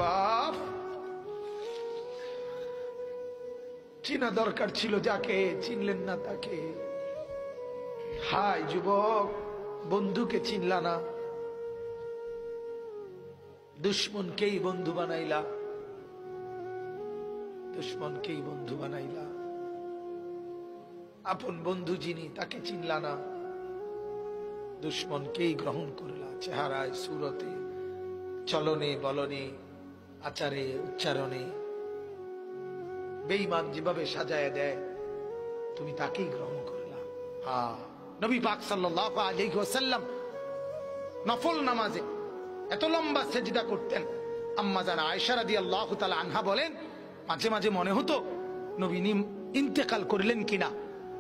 বাপ, চিনা দরকার ছিল যাকে, চিনলেন না তাকে। হাই যুবক, বন্ধুকে চিনলা না, দুশ্মনকেই বন্ধু বানাইলা, দুশ্মনকেই বন্ধু বানাইলা। আপন বন্ধু যিনি তাকে চিনলা না, দুশ্মনকেই গ্রহণ করলা। চেহারায়, সুরতে, চলনে বলনে, আচারে উচ্চারণে বেঈমান যেভাবে সাজায় দেয়, তুমি তাকেই গ্রহণ করলা। নবী পাক সাল্লাল্লাহু আলাইহি ওয়াসাল্লাম নফল নামাজে এত লম্বা সেজদা করতেন। আম্মা জান আয়েশা রাদিয়াল্লাহু তাআলা আনহা বলেন, মাঝে মাঝে মনে হতো নবী ইন্তেকাল করলেন কিনা,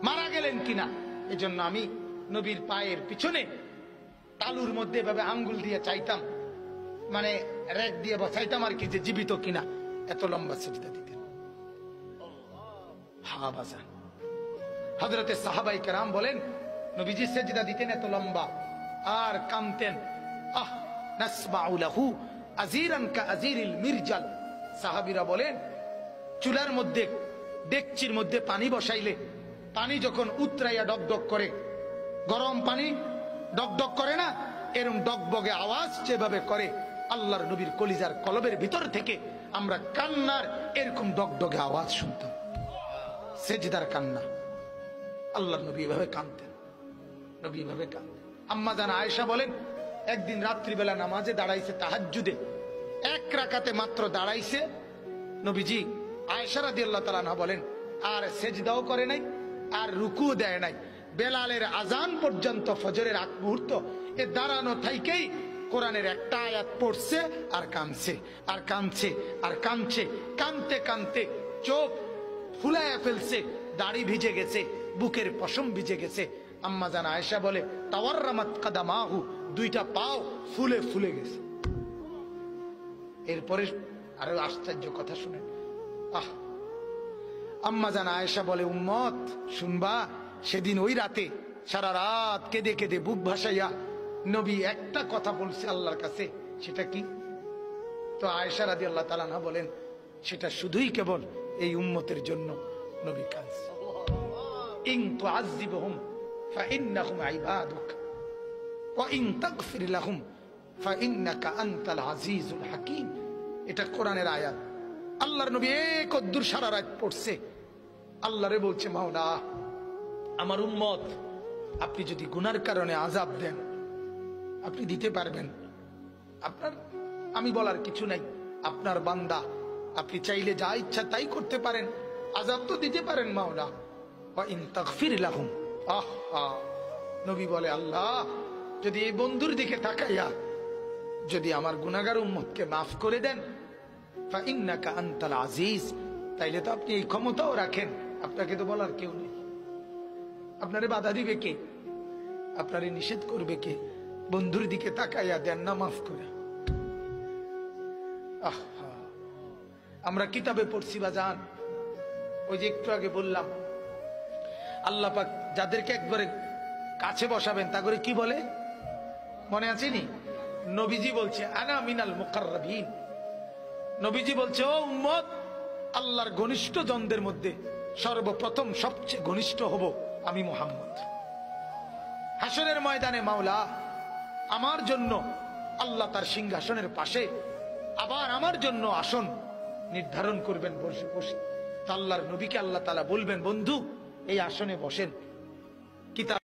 মারা গেলেন কিনা। এজন্য আমি নবীর পায়ের পিছনে তালুর মধ্যে এভাবে আঙ্গুল দিয়ে চাইতাম, মানে রেক দিয়ে বসাইতাম আর কি, যে জীবিত কিনা। এত লম্বা সেজদা দিতেন। হযরতে সাহাবায়ে কেরাম বলেন, নবীজি সেজদা দিতেন এত লম্বা আর কাঁদতেন। নাসমাউ লাহু আজিরান কাআজিরিল মিরজাল। সাহাবীরা বলেন, চুলার মধ্যে, ডেকচির মধ্যে পানি বসাইলে পানি যখন উতরাইয়া ডকডক করে, গরম পানি ডকডক করে না, এরকম ডগবগে আওয়াজ যেভাবে করে, আল্লাহর নবীর কলিজার কলবের ভিতর থেকে আমরা কান্নার এরকম ডগডগে আওয়াজ শুনতাম। সেজদার কান্না। আল্লাহর নবী এভাবে কাঁদতেন, নবী এভাবে কাঁদতেন। আম্মা জান আয়েশা বলেন, একদিন রাত্রিবেলা নামাজে দাঁড়াইছে, তাহাজ্জুদে এক রাকাতে মাত্র দাঁড়াইছে নবীজি। আয়েশা রাদিয়াল্লাহু তাআলা আনহা বলেন, আর সেজদাও করে নাই, আর রুকুও দেয় নাই। বেলালের আজান পর্যন্ত, ফজরের আগ মুহূর্ত, এ দাঁড়ানো থাইকেই কোরআনের একটা আয়াত পড়ছে আর কাঁদছে, আর কাঁদছে, আর কাঁদছে। কাঁদতে কাঁদতে চোখ ফুলাইয়া ফেলছে, দাড়ি ভিজে গেছে, বুকের পশম ভিজে গেছে। আম্মা জান আয়েশা বলে, তাওয়াররামাত কাদামাহু, দুইটা পাও ফুলে ফুলে গেছে। এরপরে আরো আশ্চর্য কথা শুনেন। আম্মা জান আয়েশা বলে, উম্মত শুনবা, সেদিন ওই রাতে সারা রাত কেঁদে কেঁদে বুক ভাসাইয়া নবী একটা কথা বলছে আল্লাহর কাছে। সেটা কি? তো আয়েশা রাদিয়াল্লাহু তাআলা আনহা বলেন, সেটা শুধুই কেবল এই উম্মতের জন্য নবী কাঁদছে। ইন তুআযিবহুম ফাইন্নাহুম ইবাদুক ওয়া ইন তাগফির লাহুম ফাইন্নাকা আনতাল আজিজুল হাকীম। এটা কোরআনের আয়াত। আল্লাহর নবী একদূর সারা রাত পড়ছে, আল্লাহরে বলছে, মাওলা আমার উম্মত, আপনি যদি গুনার কারণে আযাব দেন, আপনি দিতে পারবেন। আপনার, আমি বলার কিছু নাই, আপনার বান্দা, আপনি চাইলে যা ইচ্ছা তাই করতে পারেন, আযাব তো দিতে পারেন মাওলা। ওয়া ইন তাগফির লাহুম, নবী বলে, আল্লাহ যদি এই বন্ধুর দিকে তাকাইয়া যদি আমার গুনাহগার উম্মতকে মাফ করে দেন, ফাইন্নাকা আনতাল আজিজ, তাইলে তো আপনি এই ক্ষমতাও রাখেন, আপনাকে তো বলার কেউ নেই। আপনারে বাধা দিবে কে? আপনারে নিষেধ করবে কে? বন্ধুর দিকে তাকাইয়া দেন না মাফ করে। আমরা কিতাবে পড়ছি বাজান, ওই যে একটু আগে বললাম, আল্লাহ পাক যাদেরকে একবারে কাছে বসাবেন তা করে কি বলে, মনে আছে নি? নবীজি বলছে, আনা মিনাল মুকাররাবিন। নবীজি বলছে, ও উম্মত, আল্লাহর ঘনিষ্ঠ জনদের মধ্যে সর্বপ্রথম সবচেয়ে ঘনিষ্ঠ হব আমি মুহাম্মদ। হাসরের ময়দানে মাওলা আমার জন্য, আল্লাহ তার সিংহাসনের পাশে আবার আমার জন্য আসন নির্ধারণ করবেন বসে বসে। আল্লাহর নবীকে আল্লাহ তাআলা বলবেন, বন্ধু এই আসনে বসেন। কিতাব